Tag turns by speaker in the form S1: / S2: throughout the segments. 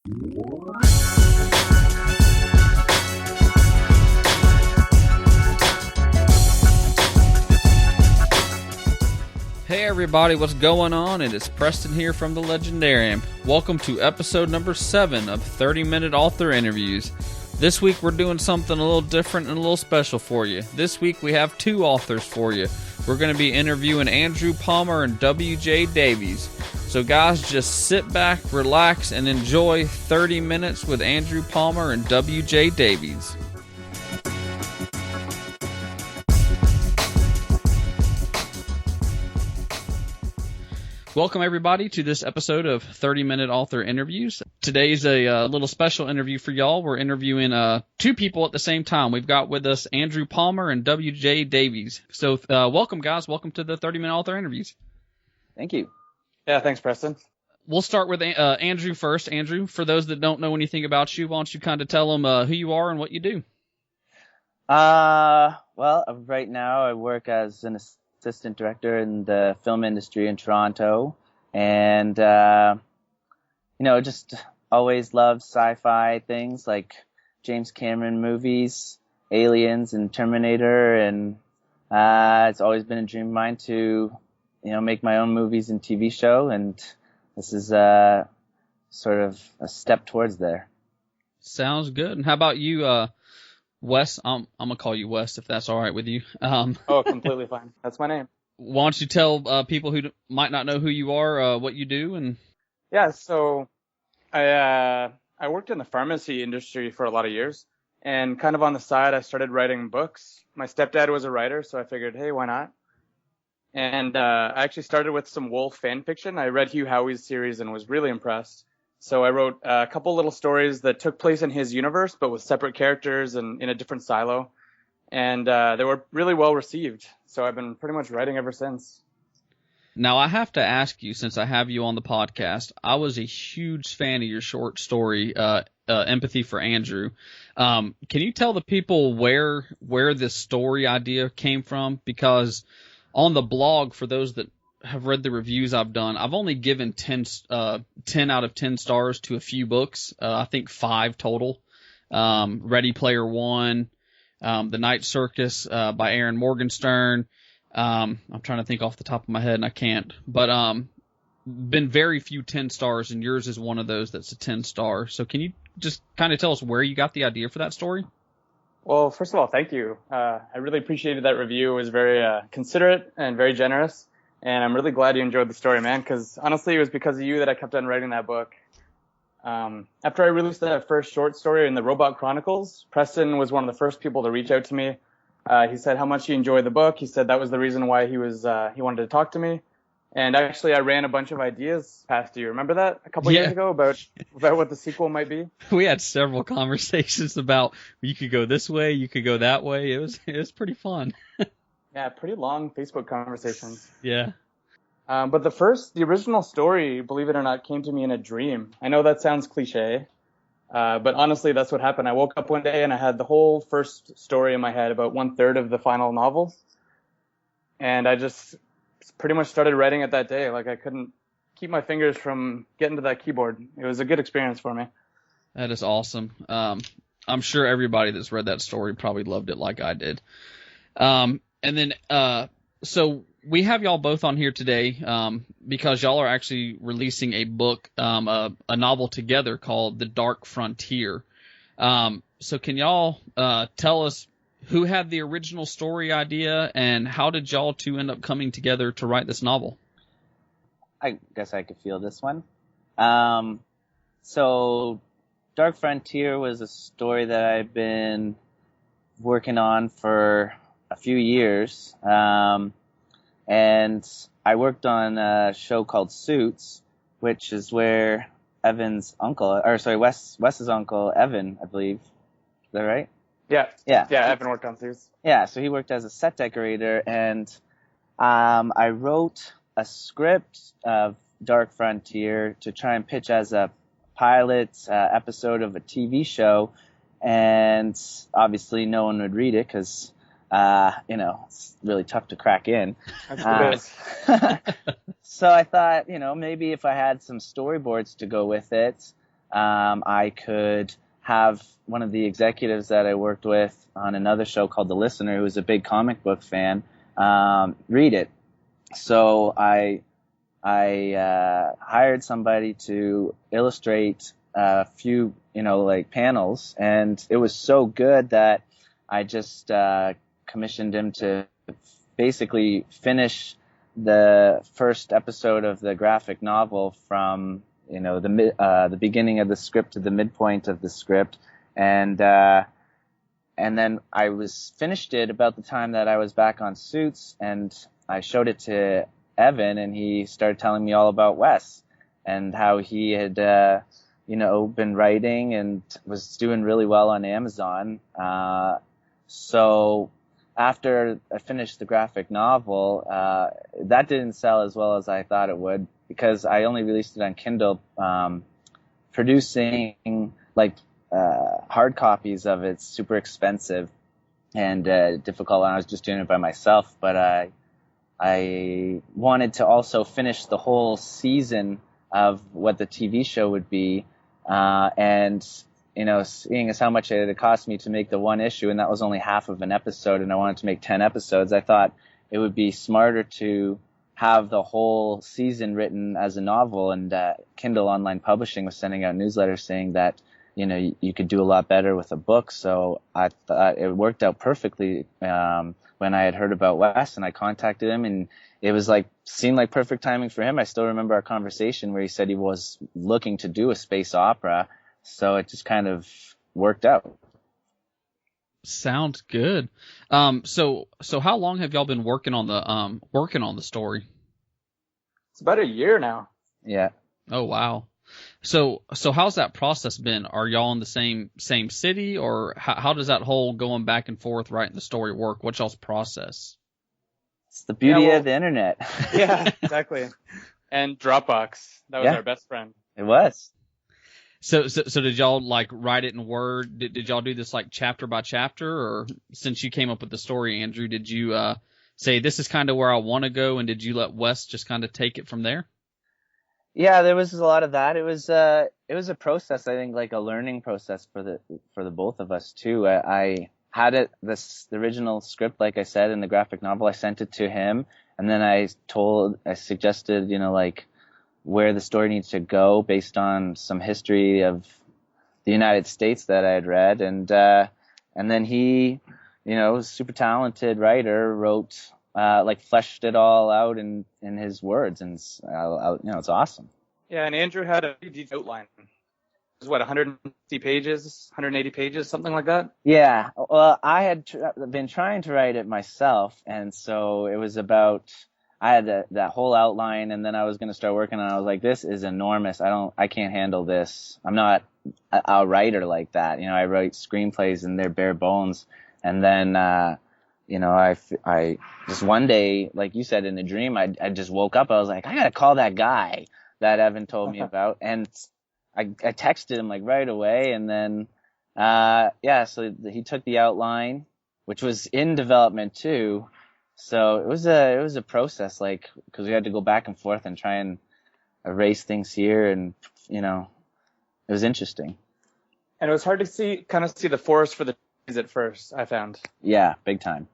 S1: Hey everybody, what's going on? It is Preston here from the Legendarium. Welcome to episode number 7 of 30-Minute Author Interviews. This week we're doing something a little different and a little special for you. This week we have 2 authors for you. We're going to be interviewing Andrew Palmer and W.J. Davies. So guys, just sit back, relax, and enjoy 30 minutes with Andrew Palmer and W.J. Davies. Welcome everybody to this episode of 30-Minute Author Interviews. Today's a little special interview for y'all. We're interviewing 2 people at the same time. We've got with us Andrew Palmer and W.J. Davies. So welcome guys, welcome to the 30-Minute Author Interviews.
S2: Thank you.
S3: Yeah, thanks Preston.
S1: We'll start with Andrew first. Andrew, for those that don't know anything about you, why don't you kind of tell them who you are and what you do?
S2: Well, right now I work as an assistant director in the film industry in Toronto, and just always loved sci-fi things like James Cameron movies, Aliens and Terminator, and it's always been a dream of mine to make my own movies and TV show, and this is sort of a step towards there.
S1: Sounds good. And how about you, Wes? I'm gonna call you Wes if that's all right with you.
S3: Oh, completely fine. That's my name.
S1: Why don't you tell people who might not know who you are, what you do? And
S3: yeah, so I worked in the pharmacy industry for a lot of years, and kind of on the side I started writing books. My stepdad was a writer, so I figured, hey, why not? And I actually started with some Wolf fan fiction. I read Hugh Howey's series and was really impressed. So I wrote a couple little stories that took place in his universe, but with separate characters and in a different silo. And they were really well received. So I've been pretty much writing ever since.
S1: Now I have to ask you, since I have you on the podcast, I was a huge fan of your short story, Empathy for Andrew. Can you tell the people where this story idea came from? Because on the blog, for those that have read the reviews I've done, I've only given 10 out of 10 stars to a few books. I think 5 total. Ready Player One, The Night Circus by Aaron Morgenstern. I'm trying to think off the top of my head and I can't. But been very few 10 stars, and yours is one of those that's a 10 star. So can you just kind of tell us where you got the idea for that story?
S3: Well, first of all, thank you. I really appreciated that review. It was very considerate and very generous. And I'm really glad you enjoyed the story, man, because honestly, it was because of you that I kept on writing that book. After I released that first short story in the Robot Chronicles, Preston was one of the first people to reach out to me. He said how much he enjoyed the book. He said that was the reason why he wanted to talk to me. And actually, I ran a bunch of ideas past you. Remember that a couple years ago about what the sequel might be?
S1: We had several conversations about you could go this way, you could go that way. It was pretty fun.
S3: Yeah, pretty long Facebook conversations.
S1: Yeah.
S3: But the original story, believe it or not, came to me in a dream. I know that sounds cliche, but honestly, that's what happened. I woke up one day and I had the whole first story in my head, about 1/3 of the final novel. And I just pretty much started writing it that day. Like I couldn't keep my fingers from getting to that keyboard. It was a good experience for me.
S1: That is awesome. I'm sure everybody that's read that story probably loved it like I did. And then, so we have y'all both on here today, because y'all are actually releasing a book, a novel together called The Dark Frontier. So can y'all, tell us who had the original story idea and how did y'all 2 end up coming together to write this novel?
S2: I guess I could feel this one. So Dark Frontier was a story that I've been working on for a few years, and I worked on a show called Suits, which is where Wes's uncle, Evan, I believe. Is that right?
S3: Yeah.
S2: Yeah.
S3: Yeah, Evan worked on Suits.
S2: Yeah, so he worked as a set decorator, and I wrote a script of Dark Frontier to try and pitch as a pilot episode of a TV show, and obviously no one would read it because it's really tough to crack in. So I thought, maybe if I had some storyboards to go with it, I could have one of the executives that I worked with on another show called The Listener, who was a big comic book fan, read it. So I hired somebody to illustrate a few, like panels, and it was so good that I just commissioned him to basically finish the first episode of the graphic novel from the beginning of the script to the midpoint of the script, and then I was finished it about the time that I was back on Suits, and I showed it to Evan, and he started telling me all about Wes and how he had been writing and was doing really well on Amazon. So after I finished the graphic novel, that didn't sell as well as I thought it would, because I only released it on Kindle. Producing hard copies of it's super expensive and difficult, and I was just doing it by myself. But I wanted to also finish the whole season of what the TV show would be, and seeing as how much it had cost me to make the one issue, and that was only half of an episode, and I wanted to make 10 episodes, I thought it would be smarter to have the whole season written as a novel. And Kindle Online Publishing was sending out newsletters saying that you could do a lot better with a book. So I thought it worked out perfectly when I had heard about Wes, and I contacted him, and it was seemed like perfect timing for him. I still remember our conversation where he said he was looking to do a space opera, so it just kind of worked out.
S1: Sounds good. So how long have y'all been working on the story?
S3: It's about a year now.
S2: Yeah.
S1: Oh wow. So how's that process been? Are y'all in the same city, or how does that whole going back and forth writing the story work? What's y'all's process?
S2: It's the beauty of the internet.
S3: Yeah, exactly. And Dropbox, that was our best friend.
S2: It was.
S1: So did y'all write it in Word? Did y'all do this chapter by chapter, or since you came up with the story, Andrew, did you say this is kind of where I want to go, and did you let Wes just kind of take it from there?
S2: Yeah, there was a lot of that. It was a process, I think, a learning process for the both of us too. I had the original script, like I said, in the graphic novel. I sent it to him, and then I suggested, where the story needs to go based on some history of the United States that I had read, and then he, super talented writer, wrote, fleshed it all out in his words, and it's awesome.
S3: Yeah, and Andrew had a detailed outline. It was 150 pages, 180 pages, something like that?
S2: Yeah, well, I had been trying to write it myself, and so it was about, I had that whole outline, and then I was going to start working on it. I was like, this is enormous. I can't handle this. I'm not a writer like that. I write screenplays and they're bare bones. And then, I just one day, like you said, in a dream, I just woke up. I was like, I got to call that guy that Evan told me about. And I texted him right away. And then, so he took the outline, which was in development too. So it was a process, because we had to go back and forth and try and erase things here, and it was interesting.
S3: And it was hard to see the forest for the trees at first, I found.
S2: Yeah, big time.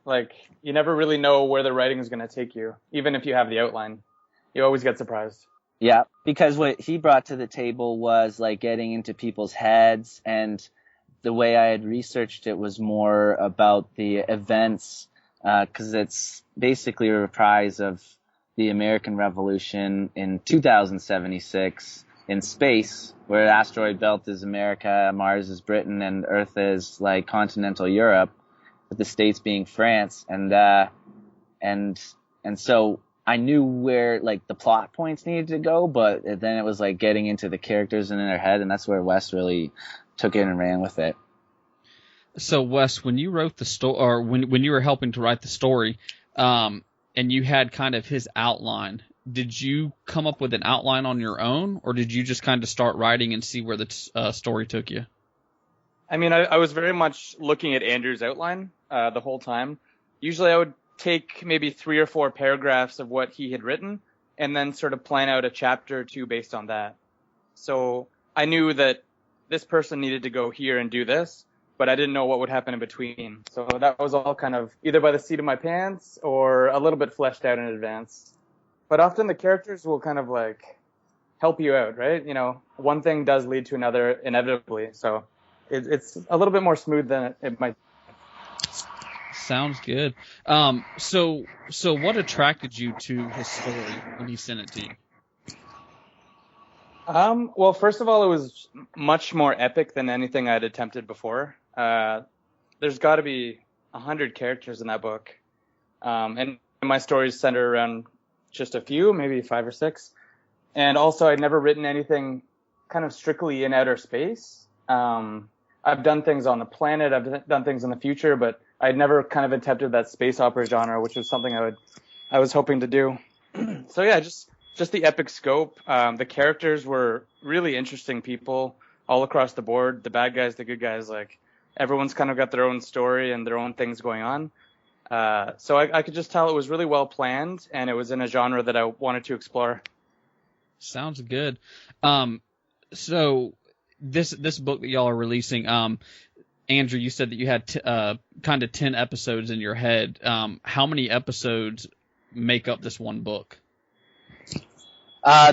S3: You never really know where the writing is going to take you, even if you have the outline. You always get surprised.
S2: Yeah, because what he brought to the table was getting into people's heads, and the way I had researched it was more about the events. Because it's basically a reprise of the American Revolution in 2076 in space, where the asteroid belt is America, Mars is Britain, and Earth is continental Europe, with the states being France. And so I knew where the plot points needed to go, but then it was getting into the characters and in their head, and that's where Wes really took it and ran with it.
S1: So Wes, when you wrote the story, or when you were helping to write the story, and you had kind of his outline, did you come up with an outline on your own, or did you just kind of start writing and see where the story took you?
S3: I mean, I was very much looking at Andrew's outline the whole time. Usually I would take maybe 3 or 4 paragraphs of what he had written and then sort of plan out a chapter or two based on that. So I knew that this person needed to go here and do this, but I didn't know what would happen in between. So that was all kind of either by the seat of my pants or a little bit fleshed out in advance. But often the characters will kind of like help you out, right? You know, one thing does lead to another inevitably. So it's a little bit more smooth than it might.
S1: Sounds good. So what attracted you to his story when he sent it to you?
S3: Well, first of all, it was much more epic than anything I'd attempted before. There's got to be 100 characters in that book. And my stories center around just a few, maybe 5 or 6. And also, I'd never written anything kind of strictly in outer space. I've done things on the planet, I've done things in the future, but I'd never kind of attempted that space opera genre, which was something I was hoping to do. So yeah, just the epic scope. The characters were really interesting people all across the board. The bad guys, the good guys, like everyone's kind of got their own story and their own things going on. So I could just tell it was really well planned, and it was in a genre that I wanted to explore.
S1: Sounds good. So this book that y'all are releasing, Andrew, you said that you had kind of 10 episodes in your head. How many episodes make up this one book?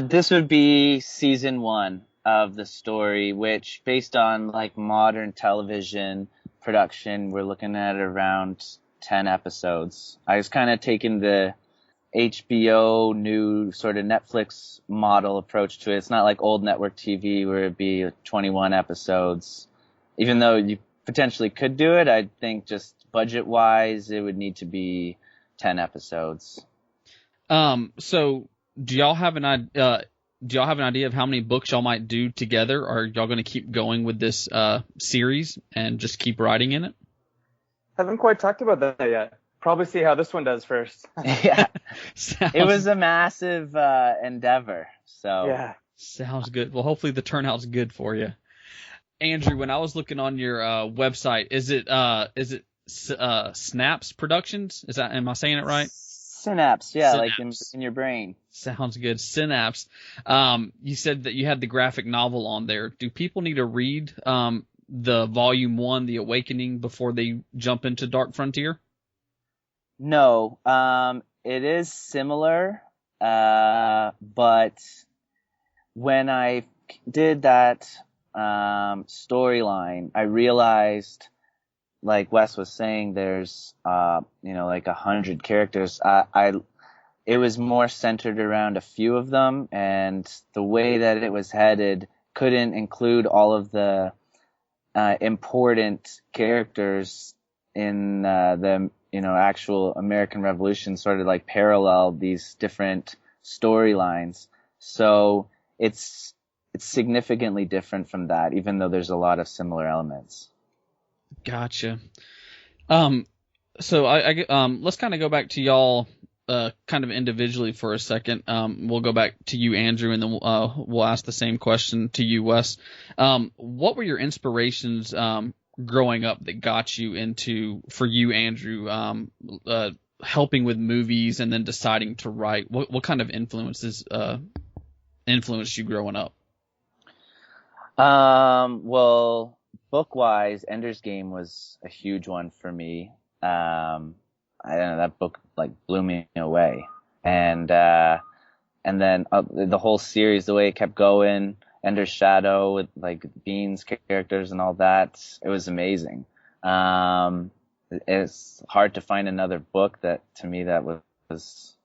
S2: This would be season 1 of the story, which based on like modern television production, we're looking at around 10 episodes. I was kind of taking the HBO new sort of Netflix model approach to it. It's not like old network TV where it'd be 21 episodes. Even though you potentially could do it, I think just budget wise, it would need to be 10 episodes.
S1: So do y'all have an idea of how many books y'all might do together? Or are y'all going to keep going with this series and just keep writing in it?
S3: Haven't quite talked about that yet. Probably see how this one does first.
S2: Yeah. It was a massive endeavor. So
S3: yeah.
S1: Sounds good. Well, hopefully the turnout's good for you. Andrew, when I was looking on your website, is it Snaps Productions? Am I saying it right?
S2: Synapse, yeah,
S1: Synapse.
S2: like in your brain.
S1: Sounds good. Synapse. You said that you had the graphic novel on there. Do people need to read the volume 1, The Awakening, before they jump into Dark Frontier?
S2: No, it is similar, but when I did that storyline, I realized, like Wes was saying, there's like 100 characters. It was more centered around a few of them, and the way that it was headed couldn't include all of the important characters in the actual American Revolution, sort of like parallel these different storylines. So it's significantly different from that, even though there's a lot of similar elements.
S1: Gotcha. So let's kind of go back to y'all kind of individually for a second. We'll go back to you, Andrew, and then we'll ask the same question to you, Wes. What were your inspirations growing up that got you into, for you, Andrew, helping with movies and then deciding to write? What kind of influences influenced you growing up?
S2: Well, book-wise, Ender's Game was a huge one for me. I don't know, that book like blew me away. And then the whole series, the way it kept going, Ender's Shadow with like Bean's characters and all that, it was amazing. It's hard to find another book that was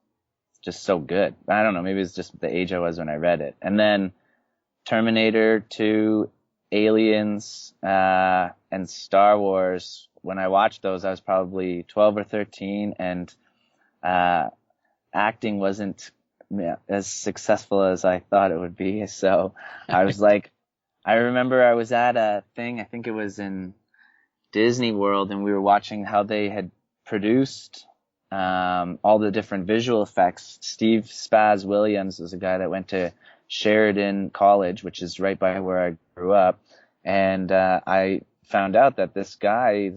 S2: just so good. I don't know, maybe it's just the age I was when I read it. And then Terminator 2, Aliens, and Star Wars. When I watched those, I was probably 12 or 13, and acting wasn't as successful as I thought it would be. So I was like, I remember I was at a thing, I think it was in Disney World, and we were watching how they had produced all the different visual effects. Steve Spaz Williams was a guy that went to Sheridan College, which is right by where I grew up. And I found out that this guy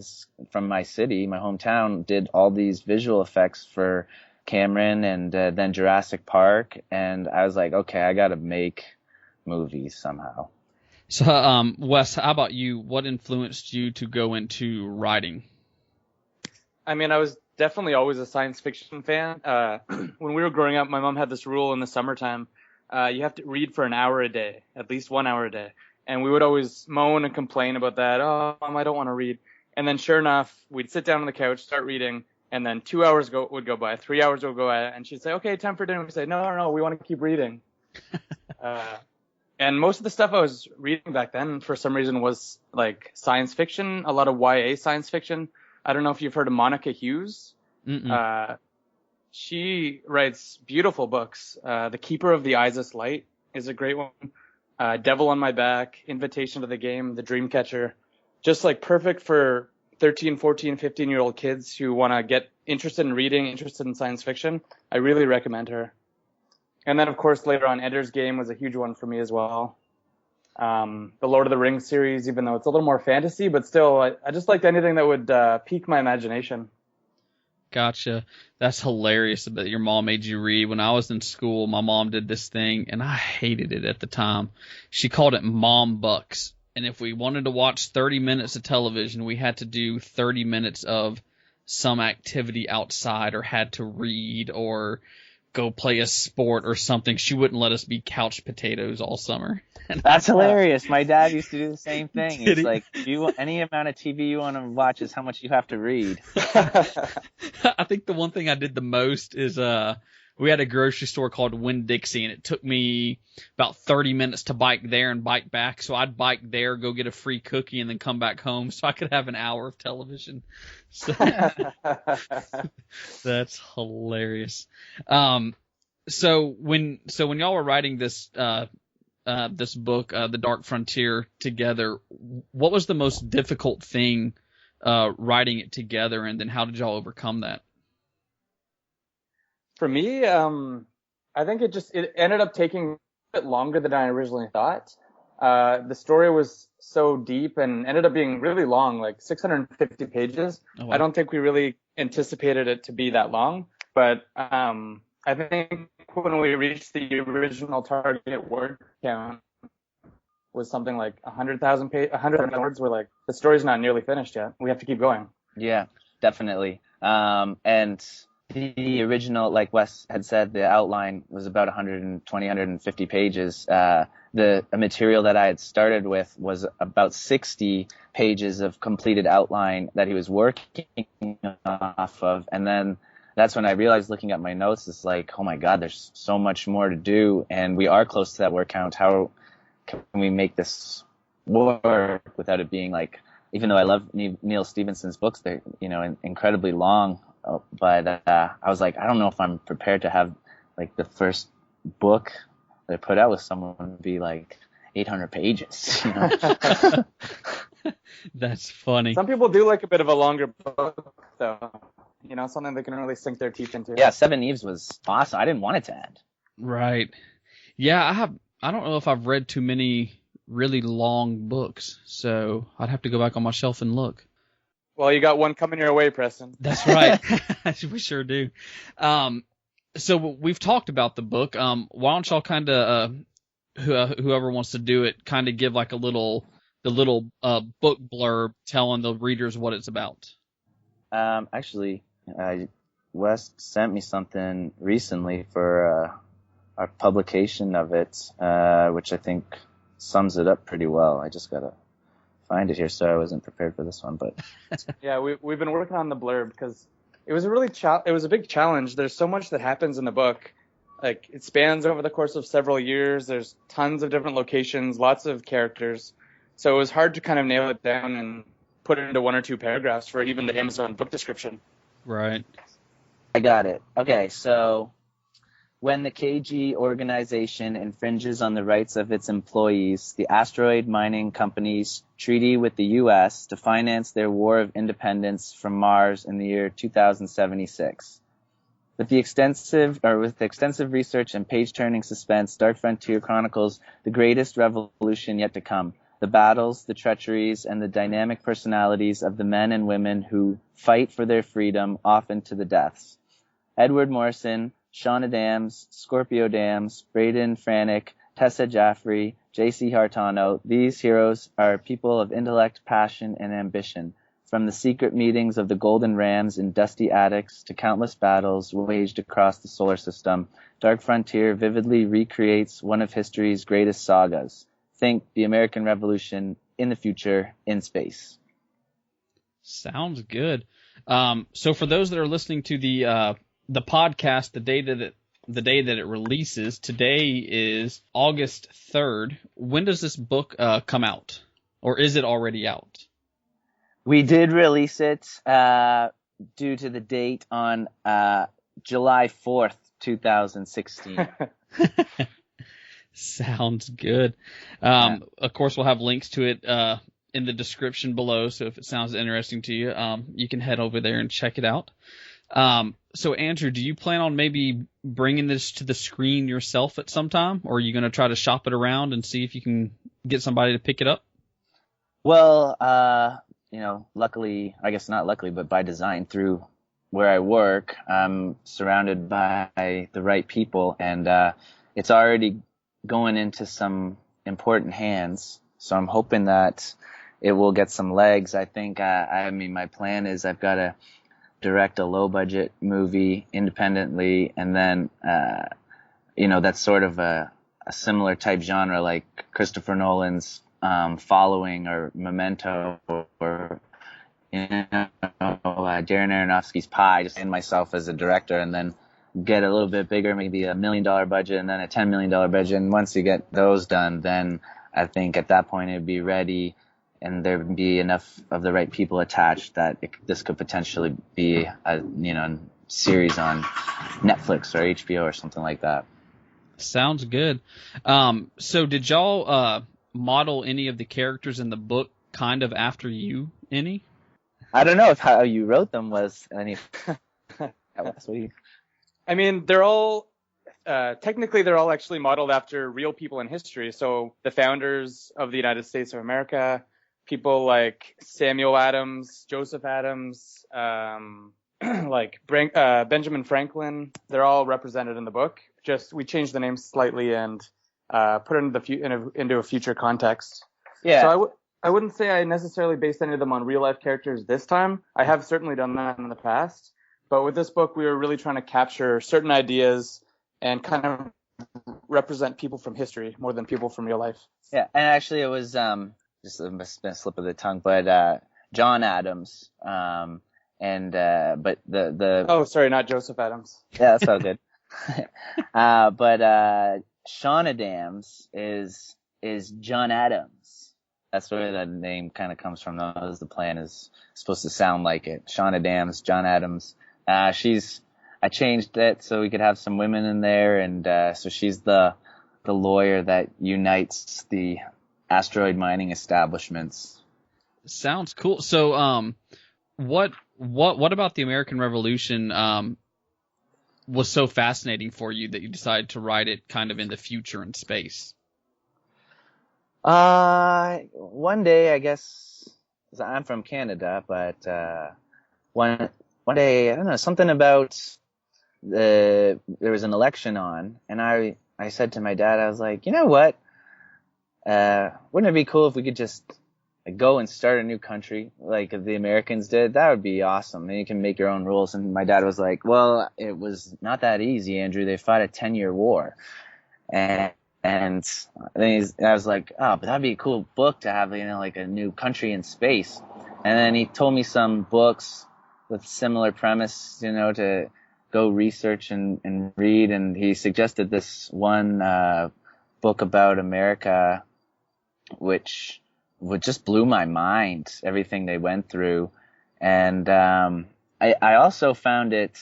S2: from my city, my hometown, did all these visual effects for Cameron and then Jurassic Park. And I was like, okay, I got to make movies somehow.
S1: So, Wes, how about you? What influenced you to go into writing?
S3: I mean, I was definitely always a science fiction fan. When we were growing up, my mom had this rule in the summertime. You have to read for an hour a day, at least 1 hour a day. And we would always moan and complain about that. Oh, Mom, I don't want to read. And then sure enough, we'd sit down on the couch, start reading, and then 2 hours would go by, 3 hours would go by, and she'd say, okay, time for dinner. We'd say, no, we want to keep reading. And most of the stuff I was reading back then, for some reason, was like science fiction, a lot of YA science fiction. I don't know if you've heard of Monica Hughes. She writes beautiful books. The Keeper of the Isis Light is a great one. Devil on My Back, Invitation to the Game, The Dreamcatcher. Just like perfect for 13, 14, 15-year-old kids who want to get interested in reading, interested in science fiction. I really recommend her. And then, of course, later on, Ender's Game was a huge one for me as well. The Lord of the Rings series, even though it's a little more fantasy, but still, I just liked anything that would pique my imagination.
S1: Gotcha. That's hilarious that your mom made you read. When I was in school, my mom did this thing, and I hated it at the time. She called it Mom Bucks. And if we wanted to watch 30 minutes of television, we had to do 30 minutes of some activity outside, or had to read, or go play a sport or something. She wouldn't let us be couch potatoes all summer.
S2: That's hilarious. My dad used to do the same thing.
S1: Did
S2: It's
S1: he?
S2: like, any amount of TV you want to watch is how much you have to read.
S1: I think the one thing I did the most is we had a grocery store called Winn-Dixie, and it took me about 30 minutes to bike there and bike back. So I'd bike there, go get a free cookie, and then come back home so I could have an hour of television. So that's hilarious. So when y'all were writing this this book, The Dark Frontier, together, what was the most difficult thing writing it together, and then how did y'all overcome that?
S3: For me, I think it ended up taking a bit longer than I originally thought. The story was so deep and ended up being really long, like 650 pages.
S1: Oh, wow.
S3: I don't think we really anticipated it to be that long, but I think when we reached the original target word count was something like 100,000 words, we're like, the story's not nearly finished yet. We have to keep going.
S2: Yeah, definitely. And the original, like Wes had said, the outline was about 120, 150 pages. The material that I had started with was about 60 pages of completed outline that he was working off of. And then that's when I realized, looking at my notes, it's like, oh my God, there's so much more to do. And we are close to that word count. How can we make this work without it being like, even though I love Neil Stephenson's books, they're, incredibly long. But I was like, I don't know if I'm prepared to have like the first book that I put out with someone be like 800 pages.
S1: That's funny.
S3: Some people do like a bit of a longer book, though. Something they can really sink their teeth into.
S2: Yeah, Seven Eves was awesome. I didn't want it to end.
S1: Right. Yeah, I don't know if I've read too many really long books, so I'd have to go back on my shelf and look.
S3: Well, you got one coming your way, Preston.
S1: That's right. We sure do. So we've talked about the book. Why don't y'all kind of, whoever wants to do it, kind of give like the little book blurb telling the readers what it's about.
S2: Actually, Wes sent me something recently for our publication of it, which I think sums it up pretty well. I just gotta find it here. Sorry, I wasn't prepared for this one, but
S3: yeah, we've been working on the blurb because it was a big challenge. There's so much that happens in the book. Like, it spans over the course of several years. There's tons of different locations, lots of characters. So it was hard to kind of nail it down and put it into one or two paragraphs for even the Amazon book description.
S1: Right.
S2: I got it. Okay, so when the KG organization infringes on the rights of its employees, the asteroid mining companies treaty with the U.S. to finance their war of independence from Mars in the year 2076. With extensive research and page-turning suspense, Dark Frontier chronicles the greatest revolution yet to come. The battles, the treacheries, and the dynamic personalities of the men and women who fight for their freedom, often to the deaths. Edward Morrison, Shauna Dams, Scorpio Dams, Braden Franek, Tessa Jaffrey, J.C. Hartano, these heroes are people of intellect, passion, and ambition. From the secret meetings of the Golden Rams in dusty attics to countless battles waged across the solar system, Dark Frontier vividly recreates one of history's greatest sagas. Think the American Revolution in the future in space.
S1: Sounds good. So for those that are listening to the podcast, the day that it releases, today is August 3rd. When does this book come out, or is it already out?
S2: We did release it due to the date on July 4th, 2016.
S1: Sounds good. Of course, we'll have links to it in the description below, so if it sounds interesting to you, you can head over there and check it out. So, Andrew, do you plan on maybe bringing this to the screen yourself at some time, or are you going to try to shop it around and see if you can get somebody to pick it up?
S2: Well, luckily, I guess not luckily, but by design, through where I work, I'm surrounded by the right people, and it's already going into some important hands. So I'm hoping that it will get some legs. I think, my plan is I've got to direct a low-budget movie independently, and then, that's sort of a similar type genre like Christopher Nolan's Following or Memento or Darren Aronofsky's Pi, just in myself as a director, and then get a little bit bigger, maybe $1 million budget and then a $10 million budget. And once you get those done, then I think at that point it'd be ready and there'd be enough of the right people attached that this could potentially be a series on Netflix or HBO or something like that.
S1: Sounds good. So did y'all model any of the characters in the book kind of after you any?
S2: I don't know if how you wrote them was any.
S3: I mean, they're all technically they're all actually modeled after real people in history. So the founders of the United States of America, people like Samuel Adams, Joseph Adams, like Benjamin Franklin, they're all represented in the book. Just we changed the names slightly and put it into a future context.
S2: Yeah.
S3: So I wouldn't say I necessarily based any of them on real life characters this time. I have certainly done that in the past. But with this book, we were really trying to capture certain ideas and kind of represent people from history more than people from real life.
S2: Yeah, and actually it was just a slip of the tongue, but John Adams, but the
S3: oh, sorry, not Joseph Adams.
S2: Yeah, that's all good. But Sean Adams is John Adams. That's where that name kind of comes from. Though the plan is supposed to sound like it. Sean Adams, John Adams. I changed it so we could have some women in there, and so she's the lawyer that unites the asteroid mining establishments.
S1: Sounds cool. So, what about the American Revolution was so fascinating for you that you decided to write it kind of in the future in space?
S2: One day, I guess, 'cause I'm from Canada, but one day, I don't know, something about there was an election on, and I said to my dad, I was like, you know what? Wouldn't it be cool if we could just go and start a new country like the Americans did? That would be awesome. Then you can make your own rules. And my dad was like, well, it was not that easy, Andrew. They fought a 10-year war. And then I was like, oh, but that'd be a cool book to have, like a new country in space. And then he told me some books with similar premise, to go research and read. And he suggested this one book about America, which just blew my mind, everything they went through. And I also found it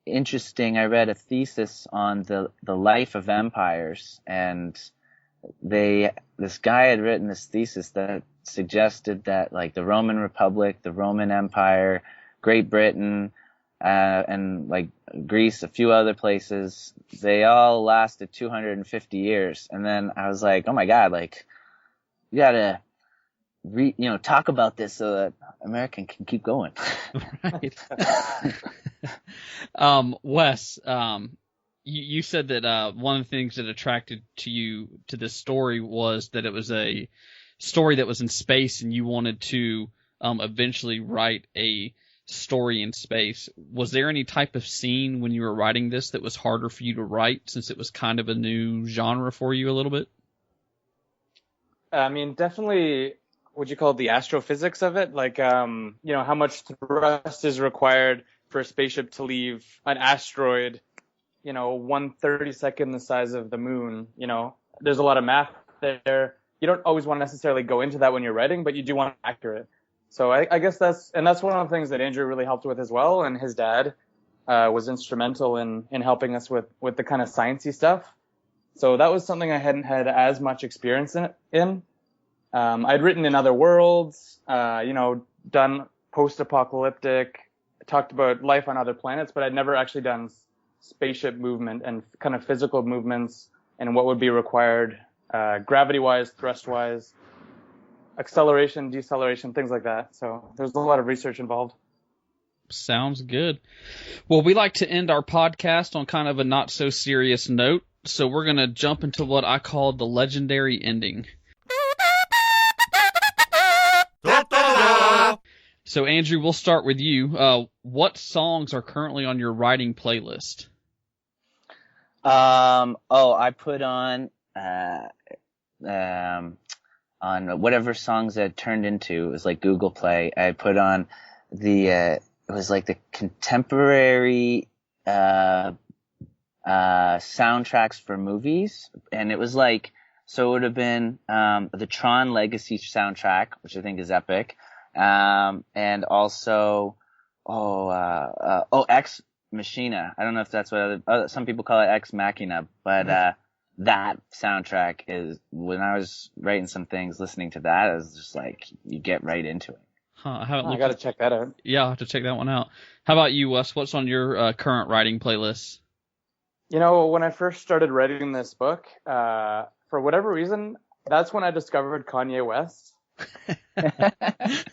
S2: interesting. I read a thesis on the life of empires, and this guy had written this thesis that suggested that like the Roman Republic, the Roman Empire, Great Britain, and like Greece, a few other places, they all lasted 250 years. And then I was like, oh my God, like you gotta talk about this so that America can keep going.
S1: Right. Wes, you said that one of the things that attracted to you to this story was that it was a story that was in space, and you wanted to eventually write a story in space. Was there any type of scene when you were writing this that was harder for you to write, since it was kind of a new genre for you a little bit?
S3: I mean, definitely, would you call it the astrophysics of it? Like, how much thrust is required for a spaceship to leave an asteroid, 1/32nd the size of the moon. There's a lot of math there. You don't always want to necessarily go into that when you're writing, but you do want it accurate. So I guess that's one of the things that Andrew really helped with as well. And his dad was instrumental in helping us with the kind of sciencey stuff. So that was something I hadn't had as much experience in. I'd written in other worlds, done post-apocalyptic, talked about life on other planets, but I'd never actually done spaceship movement and kind of physical movements and what would be required gravity-wise, thrust-wise, acceleration, deceleration, things like that. So there's a lot of research involved.
S1: Sounds good. Well, we like to end our podcast on kind of a not so serious note, so we're going to jump into what I call the legendary ending. So, Andrew, we'll start with you. What songs are currently on your writing playlist?
S2: I put on whatever songs that turned into, it was like Google Play. I put on it was like the contemporary soundtracks for movies, and it was like, so it would have been the Tron Legacy soundtrack, which I think is epic. And also, Ex Machina. I don't know if that's what some people call it, Ex Machina, but that soundtrack is, when I was writing some things, listening to that, it was just like, you get right into it.
S1: Huh,
S3: I got to check that out.
S1: Yeah, I'll have to check that one out. How about you, Wes? What's on your current writing playlist?
S3: When I first started writing this book, for whatever reason, that's when I discovered Kanye West.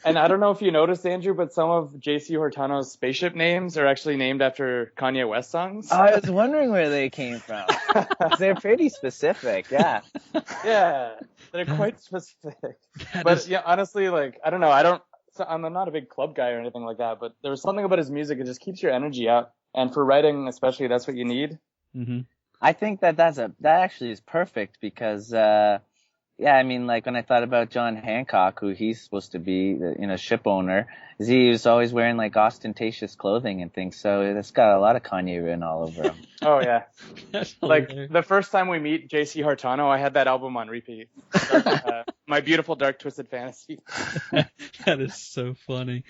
S3: And I don't know if you noticed, Andrew, but some of J.C. Hurtado's spaceship names are actually named after Kanye West songs.
S2: I was wondering where they came from. They're pretty specific, yeah.
S3: Yeah, they're quite specific. But yeah, honestly, like, I don't know. I'm not a big club guy or anything like that, but there was something about his music. It just keeps your energy up. And for writing, especially, that's what you need.
S1: Mm-hmm.
S2: I think that actually is perfect because, I mean, like when I thought about John Hancock, who he's supposed to be, ship owner, he was always wearing like ostentatious clothing and things. So it's got a lot of Kanye written all over him.
S3: Oh yeah. Like the first time we meet J.C. Hurtado, I had that album on repeat. My Beautiful Dark Twisted Fantasy.
S1: That is so funny.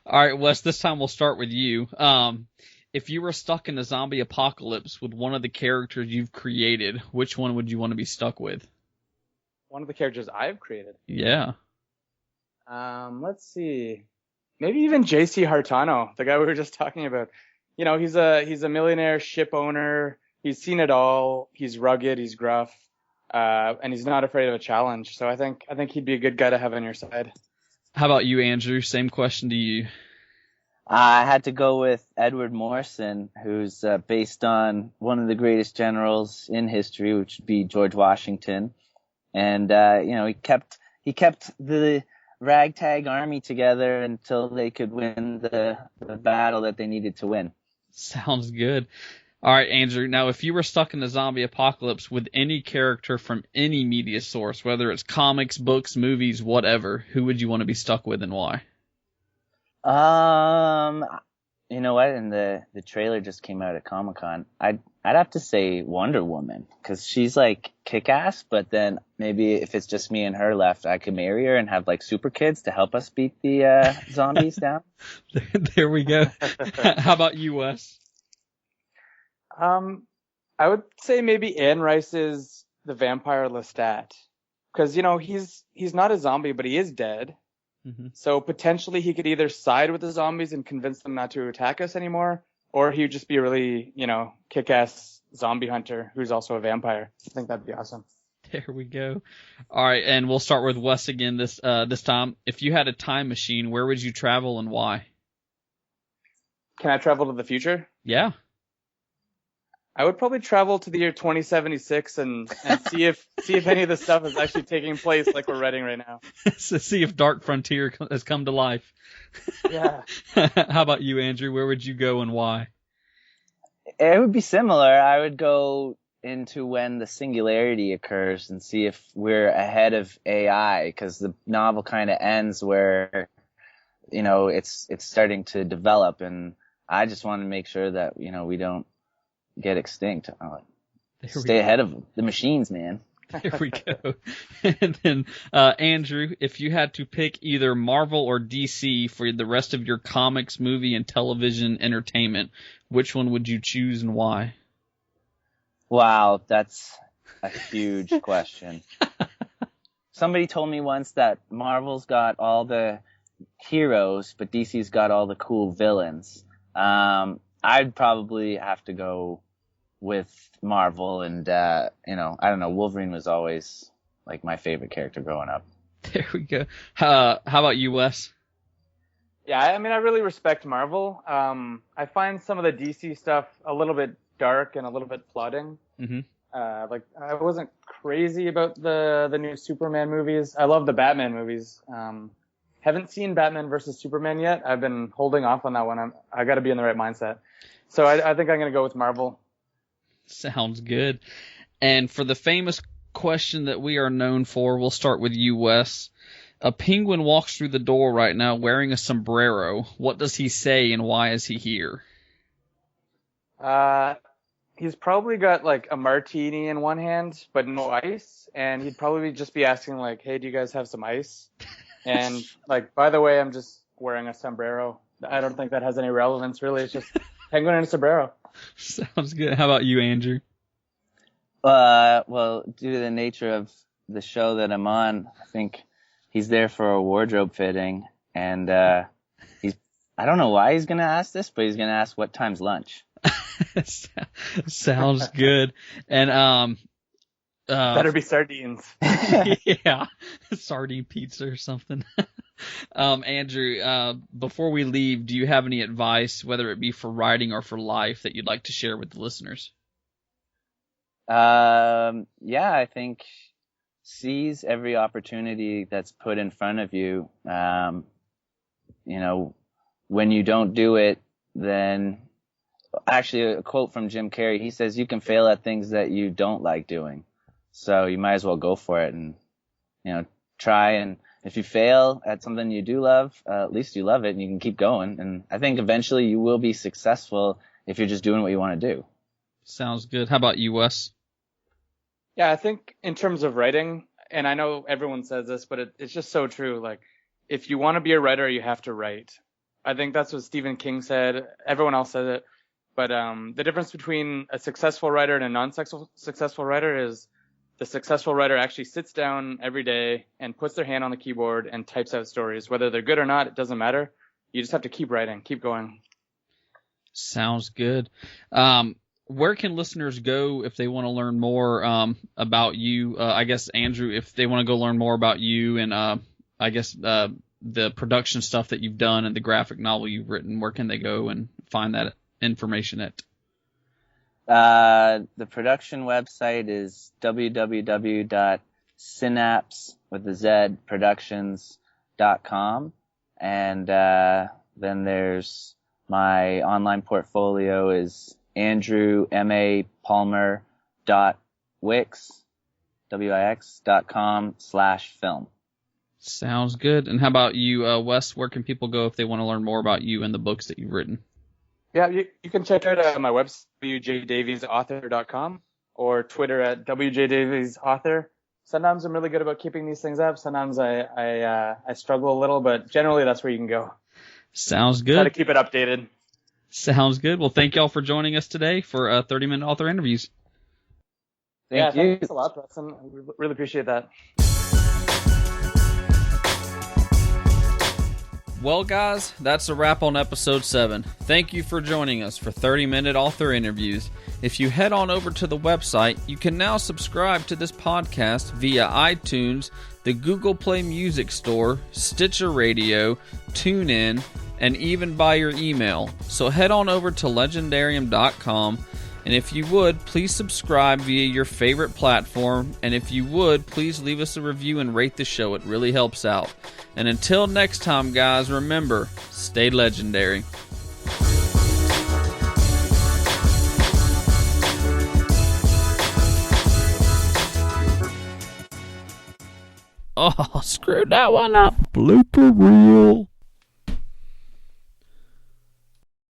S1: All right, Wes, this time we'll start with you. If you were stuck in a zombie apocalypse with one of the characters you've created, which one would you want to be stuck with?
S3: One of the characters I've created.
S1: Yeah.
S3: Let's see. Maybe even J.C. Hurtado, the guy we were just talking about. He's a millionaire ship owner. He's seen it all. He's rugged. He's gruff, and he's not afraid of a challenge. So I think he'd be a good guy to have on your side.
S1: How about you, Andrew? Same question to you.
S2: I had to go with Edward Morrison, who's based on one of the greatest generals in history, which would be George Washington. And he kept the ragtag army together until they could win the battle that they needed to win.
S1: Sounds good. All right, Andrew. Now, if you were stuck in the zombie apocalypse with any character from any media source, whether it's comics, books, movies, whatever, who would you want to be stuck with and why?
S2: You know what? And the trailer just came out at Comic-Con. I'd have to say Wonder Woman, because she's like kick-ass, but then maybe if it's just me and her left, I could marry her and have like super kids to help us beat the zombies down.
S1: There we go. How about you, Wes?
S3: I would say maybe Anne Rice's The Vampire Lestat, because he's not a zombie, but he is dead. Mm-hmm. So potentially he could either side with the zombies and convince them not to attack us anymore, or he would just be a really, kick-ass zombie hunter who's also a vampire. I think that'd be awesome.
S1: There we go. All right, and we'll start with Wes again this time. If you had a time machine, where would you travel and why?
S3: Can I travel to the future?
S1: Yeah.
S3: I would probably travel to the year 2076 and see if any of this stuff is actually taking place like we're writing right now.
S1: So see if Dark Frontier has come to life.
S3: Yeah.
S1: How about you, Andrew? Where would you go and why?
S2: It would be similar. I would go into when the singularity occurs and see if we're ahead of AI, because the novel kind of ends where, it's starting to develop, and I just want to make sure that, we don't get extinct. Stay ahead of the machines, man.
S1: There we go. And then, Andrew, if you had to pick either Marvel or DC for the rest of your comics, movie, and television entertainment, which one would you choose and why?
S2: Wow, that's a huge question. Somebody told me once that Marvel's got all the heroes, but DC's got all the cool villains. I'd probably have to go with Marvel, and I don't know, Wolverine was always like my favorite character growing up.
S1: There we go. How about you, Wes?
S3: Yeah, I mean, I really respect Marvel. I find some of the DC stuff a little bit dark and a little bit plotting.
S1: Mm-hmm.
S3: Like, I wasn't crazy about the new Superman movies. I love the Batman movies. Haven't seen Batman versus Superman yet. I've been holding off on that one. I got to be in the right mindset. So I think I'm going to go with Marvel.
S1: Sounds good. And for the famous question that we are known for, we'll start with you, Wes. A penguin walks through the door right now wearing a sombrero. What does he say and why is he here?
S3: He's probably got like a martini in one hand, but no ice. And he'd probably just be asking like, hey, do you guys have some ice? And like, by the way, I'm just wearing a sombrero. I don't think that has any relevance, really. It's just penguin and a sombrero.
S1: Sounds good. How about you, Andrew?
S2: Well, due to the nature of the show that I'm on, I think he's there for a wardrobe fitting, and I don't know why he's gonna ask this, but he's gonna ask what time's lunch.
S1: Sounds good. And
S3: better be sardines.
S1: Yeah, sardine pizza or something. Andrew, before we leave, do you have any advice, whether it be for writing or for life, that you'd like to share with the listeners?
S2: Yeah, I think seize every opportunity that's put in front of you. When you don't do it, then actually a quote from Jim Carrey, he says, you can fail at things that you don't like doing. So you might as well go for it and, try. And if you fail at something you do love, at least you love it and you can keep going. And I think eventually you will be successful if you're just doing what you want to do.
S1: Sounds good. How about you, Wes?
S3: Yeah, I think in terms of writing, and I know everyone says this, but it's just so true. Like, if you want to be a writer, you have to write. I think that's what Stephen King said. Everyone else says it. But the difference between a successful writer and a non-successful writer is the successful writer actually sits down every day and puts their hand on the keyboard and types out stories. Whether they're good or not, it doesn't matter. You just have to keep writing, keep going.
S1: Sounds good. Where can listeners go if they want to learn more about you? I guess, Andrew, if they want to go learn more about you and I guess the production stuff that you've done and the graphic novel you've written, where can they go and find that information at?
S2: The production website is www.synapseproductions.com, and then there's my online portfolio is andrewma.wix.com/film.
S1: Sounds good. And how about you, Wes? Where can people go if they want to learn more about you and the books that you've written?
S3: Yeah, you can check out my website, wjdaviesauthor.com, or Twitter at wjdaviesauthor. Sometimes I'm really good about keeping these things up. Sometimes I struggle a little, but generally that's where you can go.
S1: Sounds good.
S3: Try to keep it updated.
S1: Sounds good. Well, thank y'all for joining us today for 30-minute author interviews.
S2: Thank you.
S3: Thanks a lot, Preston. We really appreciate that.
S1: Well, guys, that's a wrap on episode 7. Thank you for joining us for 30-minute author interviews. If you head on over to the website, you can now subscribe to this podcast via iTunes, the Google Play Music Store, Stitcher Radio, TuneIn, and even by your email. So head on over to legendarium.com, And if you would, please subscribe via your favorite platform. And if you would, please leave us a review and rate the show. It really helps out. And until next time, guys, remember, stay legendary. Oh, screwed that one up. Blooper reel.